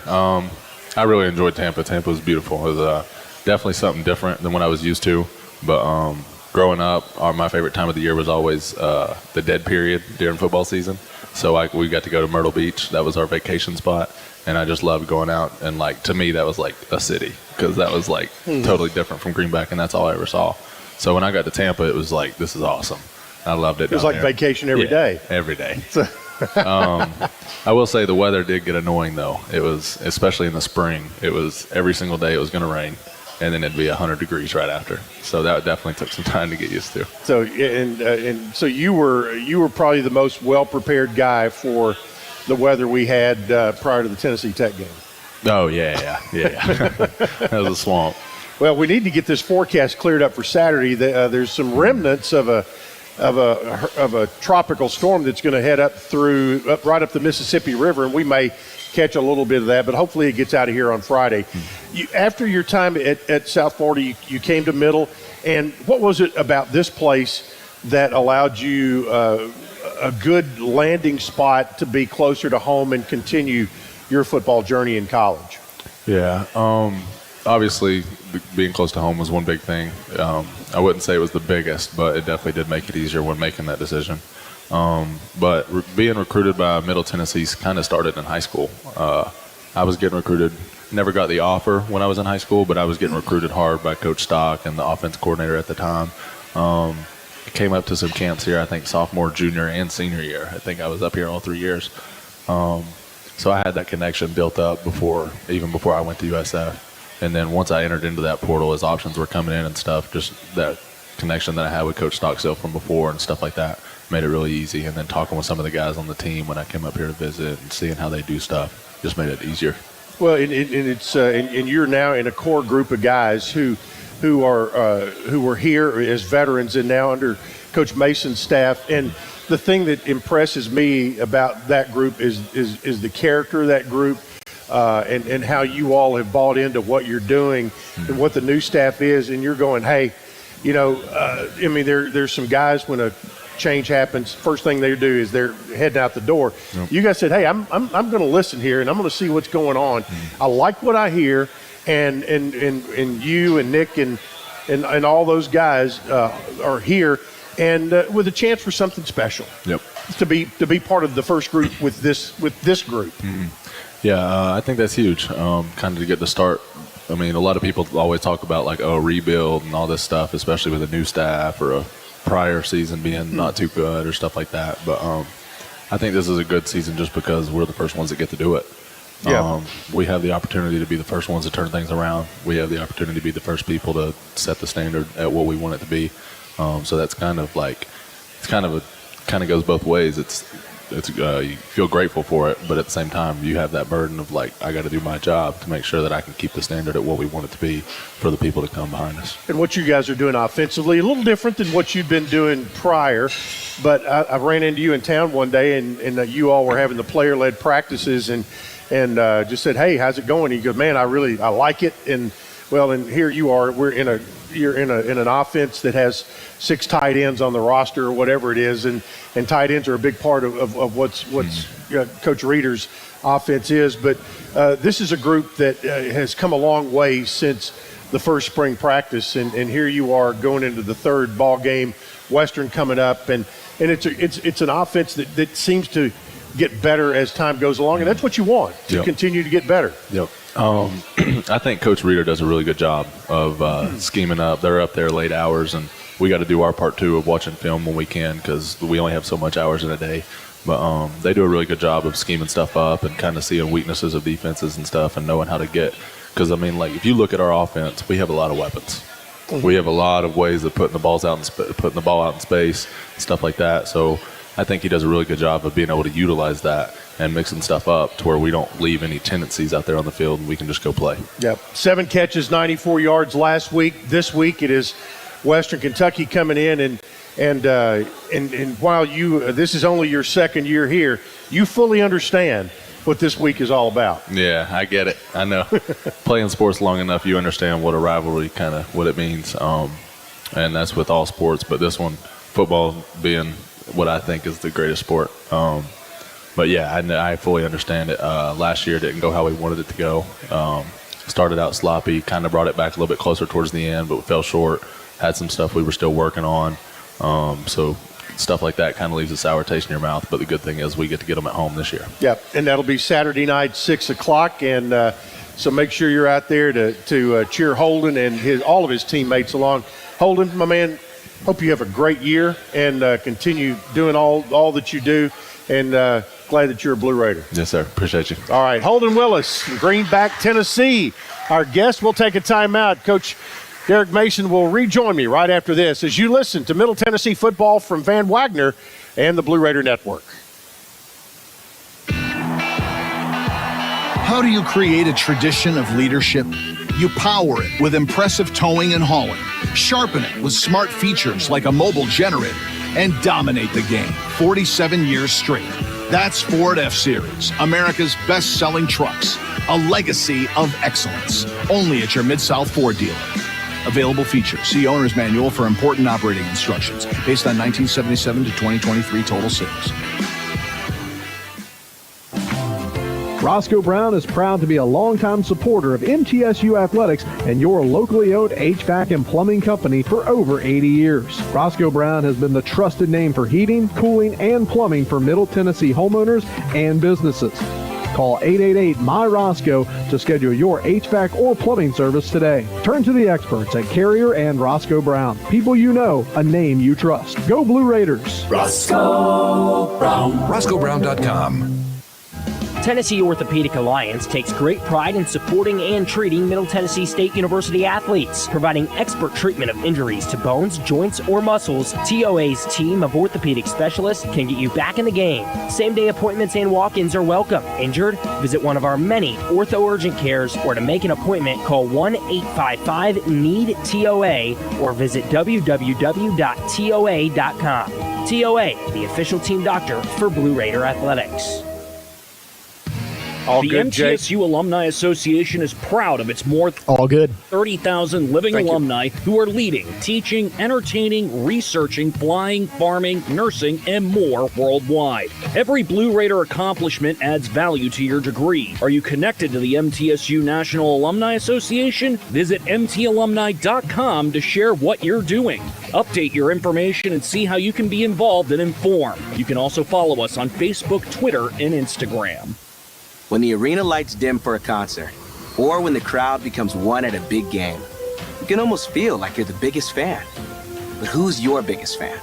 I really enjoyed Tampa. Tampa was beautiful. It was definitely something different than what I was used to. But growing up, my favorite time of the year was always the dead period during football season. So we got to go to Myrtle Beach. That was our vacation spot. And I just loved going out. And, like, to me, that was like a city because that was, like, totally different from Greenback, and that's all I ever saw. So when I got to Tampa, it was like, this is awesome. I loved it. It was like vacation every day. Every day. I will say the weather did get annoying, though. It was, especially in the spring, it was every single day it was going to rain, and then it'd be 100 degrees right after. So that definitely took some time to get used to. So and so you were probably the most well prepared guy for the weather we had prior to the Tennessee Tech game. Oh yeah. That was a swamp. Well, we need to get this forecast cleared up for Saturday. There's some remnants of a tropical storm that's going to head right up the Mississippi River, and we may catch a little bit of that, but hopefully it gets out of here on Friday. After your time at South Florida, you came to Middle, and what was it about this place that allowed you a good landing spot to be closer to home and continue your football journey in college? Yeah, obviously being close to home was one big thing. I wouldn't say it was the biggest, but it definitely did make it easier when making that decision. But being recruited by Middle Tennessee kind of started in high school. I was getting recruited, never got the offer when I was in high school, but I was getting recruited hard by Coach Stock and the offense coordinator at the time. Came up to some camps here, I think sophomore, junior, and senior year. I think I was up here all 3 years. So I had that connection built up even before I went to USF. And then once I entered into that portal, as options were coming in and stuff, just that connection that I had with Coach Stockstill from before and stuff like that made it really easy. And then talking with some of the guys on the team when I came up here to visit and seeing how they do stuff just made it easier. Well, and you're now in a core group of guys who were here as veterans and now under Coach Mason's staff. And the thing that impresses me about that group is the character of that group. And how you all have bought into what you're doing and what the new staff is, and you're going, hey, there's some guys when a change happens, first thing they do is they're heading out the door. Yep. You guys said, hey, I'm going to listen here and I'm going to see what's going on. I like what I hear, and you and Nick and all those guys are here, and with a chance for something special. Yep. To be part of the first group with this group. Mm-hmm. Yeah, I think that's huge, kind of to get the start. I mean, a lot of people always talk about, like, rebuild and all this stuff, especially with a new staff or a prior season being not too good or stuff like that. But I think this is a good season just because we're the first ones that get to do it. Yeah. We have the opportunity to be the first ones to turn things around. We have the opportunity to be the first people to set the standard at what we want it to be. So that's kind of like – it kind of goes both ways. You feel grateful for it, but at the same time, you have that burden of, like, I got to do my job to make sure that I can keep the standard at what we want it to be for the people to come behind us. And what you guys are doing offensively, a little different than what you've been doing prior, but I ran into you in town one day, and you all were having the player-led practices, and just said, hey, how's it going? And he goes, man, I like it. And here you are. You're in an offense that has 6 tight ends on the roster or whatever it is, and tight ends are a big part of what's Coach Reeder's offense is. But this is a group that has come a long way since the first spring practice, and here you are going into the third ball game, Western coming up, and it's an offense that seems to get better as time goes along, and that's what you want, to continue to get better. Yep. I think Coach Reeder does a really good job of scheming up. They're up there late hours, and we got to do our part too of watching film when we can because we only have so much hours in a day. But they do a really good job of scheming stuff up and kind of seeing weaknesses of defenses and stuff and knowing how to get. Because, I mean, like, if you look at our offense, we have a lot of weapons. Mm-hmm. We have a lot of ways of putting the ball out in space, stuff like that. So I think he does a really good job of being able to utilize that and mixing stuff up to where we don't leave any tendencies out there on the field and we can just go play. Yep. 7 catches, 94 yards last week. This week it is Western Kentucky coming in, and while this is only your second year here, you fully understand what this week is all about. Yeah, I get it. I know. Playing sports long enough, you understand what a rivalry kind of what it means, and that's with all sports. But this one, football being what I think is the greatest sport. But yeah, I fully understand it. Last year didn't go how we wanted it to go. Started out sloppy, kind of brought it back a little bit closer towards the end, but we fell short. Had some stuff we were still working on. So stuff like that kind of leaves a sour taste in your mouth. But the good thing is we get to get them at home this year. Yep, and that'll be Saturday night, 6 o'clock. And so make sure you're out there to cheer Holden and all of his teammates along. Holden, my man, hope you have a great year and continue doing all that you do. And glad that you're a Blue Raider. Yes, sir. Appreciate you. All right, Holden Willis from Greenback, Tennessee. Our guest. We'll take a timeout. Coach Derek Mason will rejoin me right after this as you listen to Middle Tennessee football from Van Wagner and the Blue Raider Network. How do you create a tradition of leadership? You power it with impressive towing and hauling, sharpen it with smart features like a mobile generator, and dominate the game 47 years straight. That's Ford F-Series, America's best-selling trucks, a legacy of excellence. Only at your Mid-South Ford dealer. Available features. See Owner's Manual for important operating instructions based on 1977 to 2023 total sales. Roscoe Brown is proud to be a longtime supporter of MTSU athletics and your locally owned HVAC and plumbing company for over 80 years. Roscoe Brown has been the trusted name for heating, cooling, and plumbing for Middle Tennessee homeowners and businesses. Call 888-MY-ROSCOE to schedule your HVAC or plumbing service today. Turn to the experts at Carrier and Roscoe Brown. People you know, a name you trust. Go Blue Raiders. Roscoe Brown. RoscoeBrown.com. Tennessee Orthopedic Alliance takes great pride in supporting and treating Middle Tennessee State University athletes. Providing expert treatment of injuries to bones, joints, or muscles, TOA's team of orthopedic specialists can get you back in the game. Same-day appointments and walk-ins are welcome. Injured? Visit one of our many ortho urgent cares, or to make an appointment, call 1-855-NEED-TOA or visit www.toa.com. TOA, the official team doctor for Blue Raider Athletics. All the good, MTSU Jake? Alumni Association is proud of its more than all good 30,000 living alumni who are leading, teaching, entertaining, researching, flying, farming, nursing, and more worldwide. Every Blue Raider accomplishment adds value to your degree. Are you connected to the MTSU National Alumni Association? Visit mtalumni.com to share what you're doing. Update your information and see how you can be involved and informed. You can also follow us on Facebook, Twitter, and Instagram. When the arena lights dim for a concert, or when the crowd becomes one at a big game, you can almost feel like you're the biggest fan. But who's your biggest fan?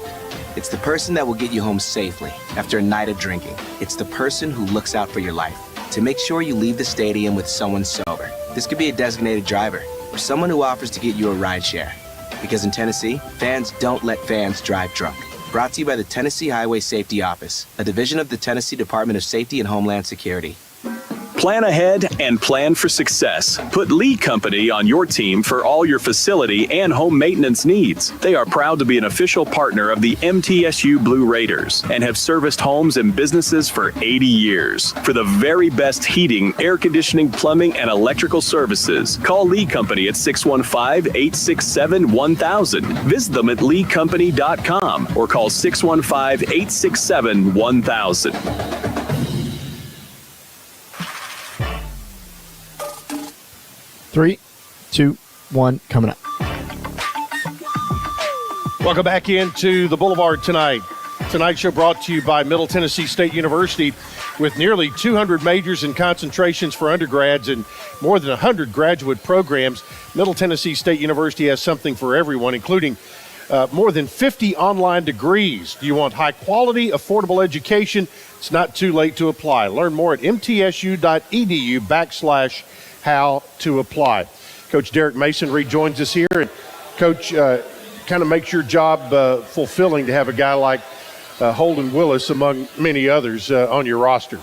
It's the person that will get you home safely after a night of drinking. It's the person who looks out for your life to make sure you leave the stadium with someone sober. This could be a designated driver or someone who offers to get you a ride share. Because in Tennessee, fans don't let fans drive drunk. Brought to you by the Tennessee Highway Safety Office, a division of the Tennessee Department of Safety and Homeland Security. Plan ahead and plan for success. Put Lee Company on your team for all your facility and home maintenance needs. They are proud to be an official partner of the MTSU Blue Raiders and have serviced homes and businesses for 80 years. For the very best heating, air conditioning, plumbing, and electrical services, call Lee Company at 615-867-1000. Visit them at leecompany.com or call 615-867-1000. 3, 2, 1, coming up. Welcome back into the Boulevard tonight. Tonight's show brought to you by Middle Tennessee State University. With nearly 200 majors and concentrations for undergrads and more than 100 graduate programs, Middle Tennessee State University has something for everyone, including more than 50 online degrees. Do you want high-quality, affordable education? It's not too late to apply. Learn more at mtsu.edu/how to apply. Coach Derek Mason rejoins us here. And Coach, kind of makes your job fulfilling to have a guy like Holden Willis, among many others, on your roster.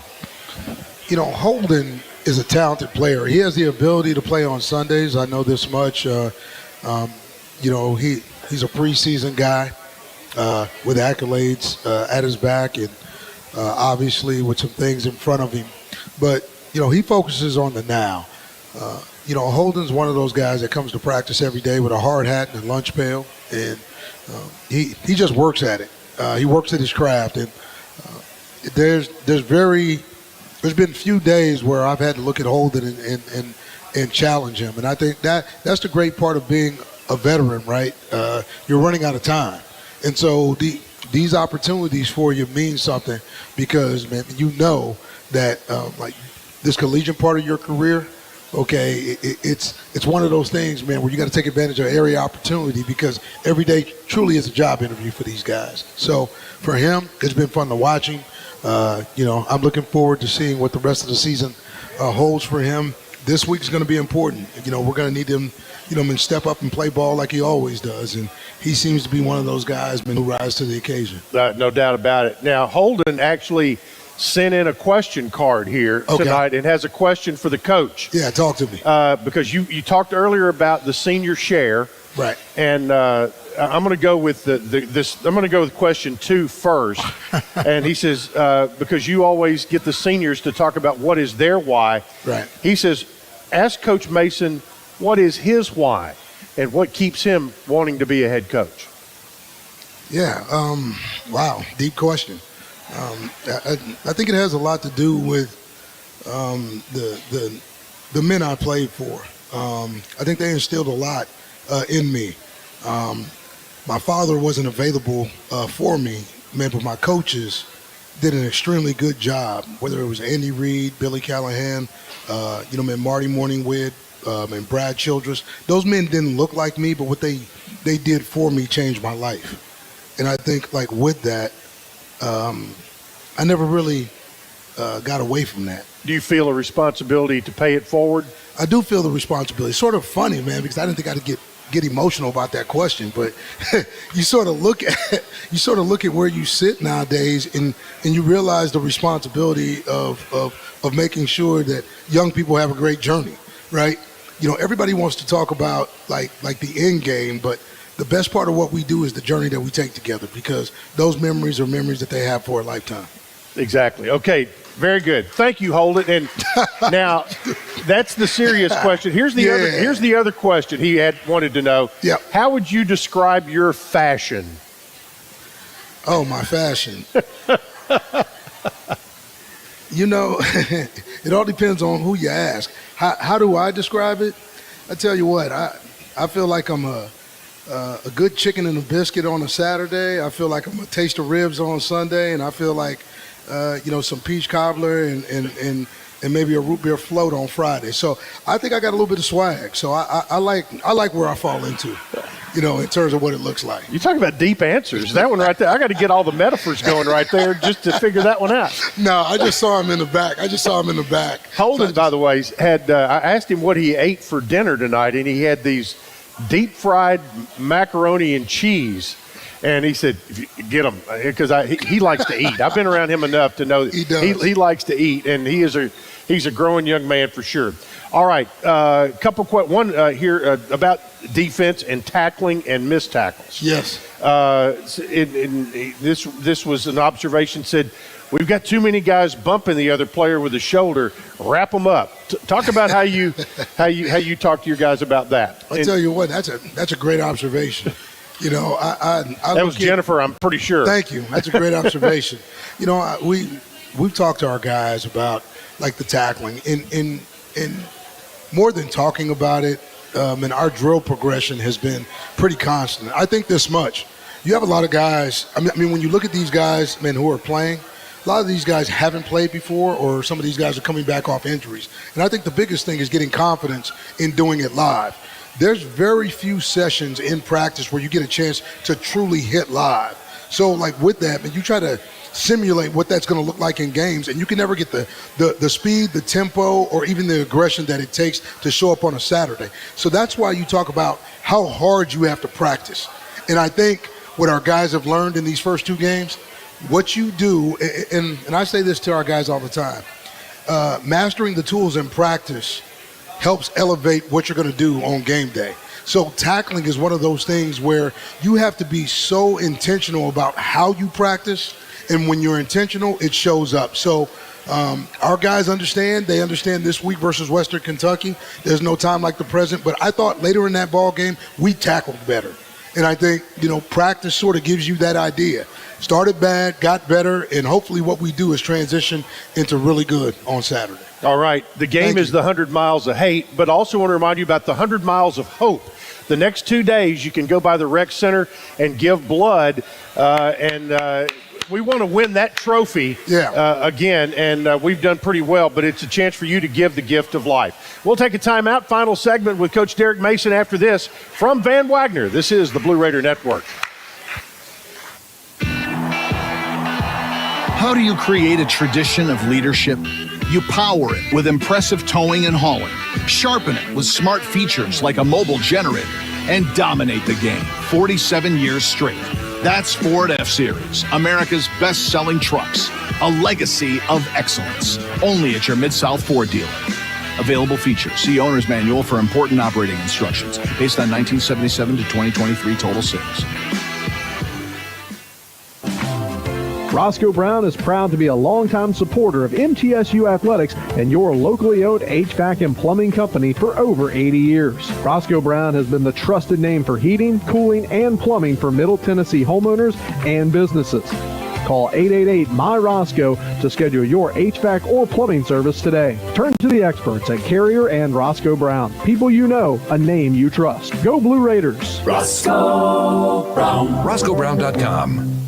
You know, Holden is a talented player. He has the ability to play on Sundays. I know this much. You know, he's a preseason guy with accolades at his back and obviously with some things in front of him. But, you know, he focuses on the now. You know, Holden's one of those guys that comes to practice every day with a hard hat and a lunch pail, and he just works at it. He works at his craft, and there's been few days where I've had to look at Holden and and challenge him. And I think that's the great part of being a veteran, right? You're running out of time. And so these opportunities for you mean something because, man, you know that like this collegiate part of your career, okay, it's one of those things, man, where you got to take advantage of every opportunity because every day truly is a job interview for these guys. So for him, it's been fun to watch him. I'm looking forward to seeing what the rest of the season holds for him. This week's going to be important. We're going to need him, to step up and play ball like he always does. And he seems to be one of those guys, man, who rise to the occasion. No doubt about it. Now, Holden actually sent in a question card here tonight and has a question for the coach. Yeah, talk to me. Because you talked earlier about the senior share. Right. And I'm going to go with I'm going to go with question 2 first. And he says, because you always get the seniors to talk about what is their why. Right. He says, ask Coach Mason what is his why and what keeps him wanting to be a head coach. Yeah. Wow. Deep question. I think it has a lot to do with the men I played for. I think they instilled a lot in me. My father wasn't available for me, man, but my coaches did an extremely good job, whether it was Andy Reid, Billy Callahan, man, Marty Morningwood, and Brad Childress. Those men didn't look like me, but what they did for me changed my life. And I think, like, with that, I never really got away from that. Do you feel a responsibility to pay it forward? I do feel the responsibility. It's sort of funny, man, because I didn't think I'd get emotional about that question, but you sort of look at where you sit nowadays, and you realize the responsibility of making sure that young people have a great journey, right? Everybody wants to talk about like the end game, but the best part of what we do is the journey that we take together, because those memories are memories that they have for a lifetime. Exactly. Okay. Very good. Thank you, Holden. And now that's the serious question. Here's the other question he wanted to know. Yeah. How would you describe your fashion? Oh, my fashion. It all depends on who you ask. How do I describe it? I tell you what, I feel like I'm a good chicken and a biscuit on a Saturday. I feel like I'm a taste of ribs on Sunday, and I feel like some peach cobbler and maybe a root beer float on Friday. So I think I got a little bit of swag. So I like where I fall into, in terms of what it looks like. You talk about deep answers. That one right there, I got to get all the metaphors going right there just to figure that one out. No, I just saw him in the back. Holden, by the way, had I asked him what he ate for dinner tonight, and he had these deep fried macaroni and cheese. And he said, get him, because he likes to eat. I've been around him enough to know that he likes to eat, and he's a growing young man for sure. All right, one here about defense and tackling and missed tackles. Yes. This was an observation, said, we've got too many guys bumping the other player with the shoulder. Wrap them up. Talk about how you talk to your guys about that. I'll tell you what, that's a great observation. That was Jennifer, I'm pretty sure. Thank you. That's a great observation. We've talked to our guys about like the tackling, and more than talking about it, and our drill progression has been pretty constant. I think this much. You have a lot of guys. I mean, when you look at these guys, man, who are playing, a lot of these guys haven't played before, or some of these guys are coming back off injuries. And I think the biggest thing is getting confidence in doing it live. There's very few sessions in practice where you get a chance to truly hit live. So, like, with that, man, you try to simulate what that's going to look like in games, and you can never get the speed, the tempo, or even the aggression that it takes to show up on a Saturday. So that's why you talk about how hard you have to practice. And I think what our guys have learned in these first 2 games, what you do, and I say this to our guys all the time, mastering the tools in practice helps elevate what you're going to do on game day. So tackling is one of those things where you have to be so intentional about how you practice, and when you're intentional, it shows up. So our guys understand. They understand this week versus Western Kentucky. There's no time like the present, but I thought later in that ball game, we tackled better. And I think, practice sort of gives you that idea. Started bad, got better, and hopefully what we do is transition into really good on Saturday. All right. The game is the 100 Miles of Hate, but also want to remind you about the 100 Miles of Hope. The next 2 days, you can go by the rec center and give blood, and we want to win that trophy again, and we've done pretty well, but it's a chance for you to give the gift of life. We'll take a timeout. Final segment with Coach Derek Mason after this from Van Wagner. This is the Blue Raider Network. How do you create a tradition of leadership? You power it with impressive towing and hauling, sharpen it with smart features like a mobile generator, and dominate the game 47 years straight. That's Ford F-Series, America's best-selling trucks, a legacy of excellence. Only at your Mid-South Ford dealer. Available features. See Owner's Manual for important operating instructions based on 1977 to 2023 total sales. Roscoe Brown is proud to be a longtime supporter of MTSU athletics and your locally owned HVAC and plumbing company for over 80 years. Roscoe Brown has been the trusted name for heating, cooling, and plumbing for Middle Tennessee homeowners and businesses. Call 888-MY-ROSCOE to schedule your HVAC or plumbing service today. Turn to the experts at Carrier and Roscoe Brown. People you know, a name you trust. Go Blue Raiders. Roscoe Brown. RoscoeBrown.com.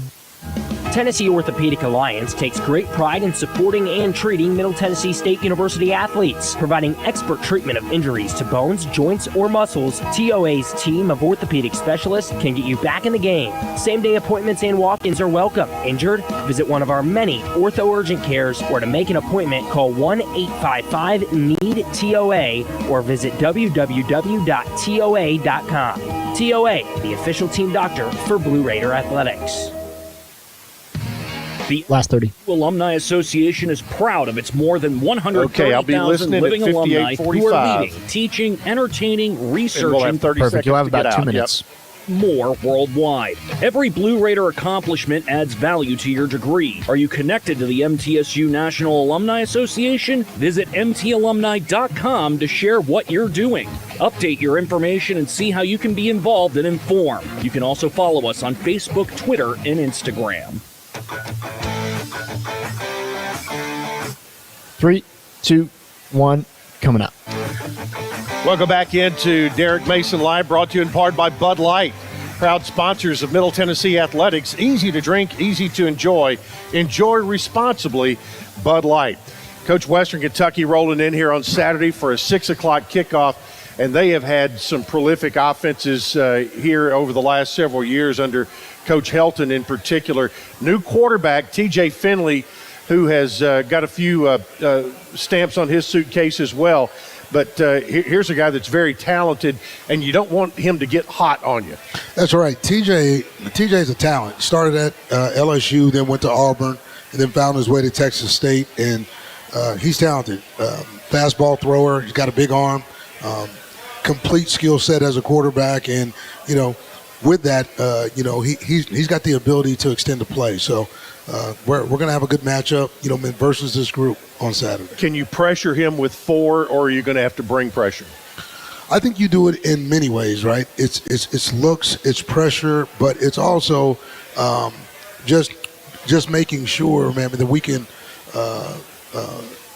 Tennessee Orthopedic Alliance takes great pride in supporting and treating Middle Tennessee State University athletes. Providing expert treatment of injuries to bones, joints, or muscles, TOA's team of orthopedic specialists can get you back in the game. Same-day appointments and walk-ins are welcome. Injured? Visit one of our many ortho urgent cares, or to make an appointment, call 1-855-NEED-TOA or visit www.toa.com. TOA, the official team doctor for Blue Raider Athletics. The last 30. Alumni Association is proud of its more than 130,000 living alumni who are leading, teaching, entertaining, researching. Perfect. You'll have about 2 minutes. More worldwide. Every Blue Raider accomplishment adds value to your degree. Are you connected to the MTSU National Alumni Association? Visit mtalumni.com to share what you're doing. Update your information and see how you can be involved and informed. You can also follow us on Facebook, Twitter, and Instagram. 3, 2, 1, coming up. Welcome back into Derek Mason Live, brought to you in part by Bud Light. Proud sponsors of Middle Tennessee Athletics. Easy to drink, easy to enjoy. Enjoy responsibly, Bud Light. Coach Western Kentucky rolling in here on Saturday for a 6 o'clock kickoff, and they have had some prolific offenses here over the last several years under Coach Helton in particular. New quarterback, TJ Finley, who has got a few stamps on his suitcase as well. But here's a guy that's very talented, and you don't want him to get hot on you. That's right. TJ's a talent. Started at LSU, then went to Auburn, and then found his way to Texas State. And he's talented. Fastball thrower. He's got a big arm. Complete skill set as a quarterback. And, with that, he's got the ability to extend the play. So we're going to have a good matchup, versus this group on Saturday. Can you pressure him with 4, or are you going to have to bring pressure? I think you do it in many ways, right? It's looks, it's pressure, but it's also just making sure, man, that we can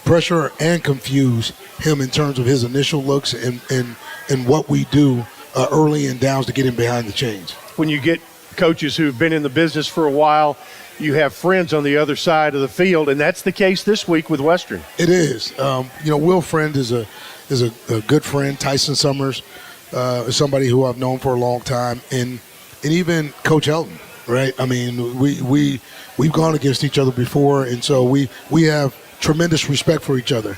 pressure and confuse him in terms of his initial looks and what we do early in downs to get him behind the chains. When you get coaches who've been in the business for a while, you have friends on the other side of the field, and that's the case this week with Western. It is. Will Friend is a good friend. Tyson Summers is somebody who I've known for a long time, and even Coach Helton, right? I mean, we've gone against each other before, and so we have tremendous respect for each other.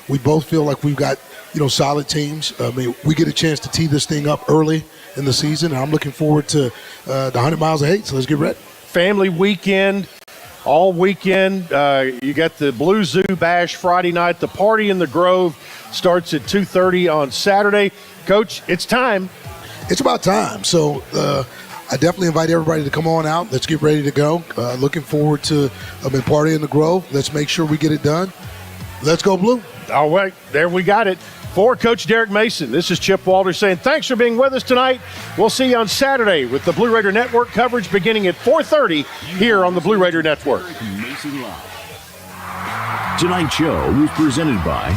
We both feel like we've got solid teams. I mean, we get a chance to tee this thing up early in the season, and I'm looking forward to the 100 Miles of Hate. So let's get ready. Family weekend, all weekend. You got the Blue Zoo Bash Friday night. The party in the Grove starts at 2:30 on Saturday. Coach, it's time. It's about time. So I definitely invite everybody to come on out. Let's get ready to go. Looking forward to a party in the Grove. Let's make sure we get it done. Let's go Blue. All right, there we got it. For Coach Derek Mason, this is Chip Walter saying thanks for being with us tonight. We'll see you on Saturday with the Blue Raider Network coverage beginning at 4:30 here on the Blue Raider Network. Mason Live. Tonight's show was presented by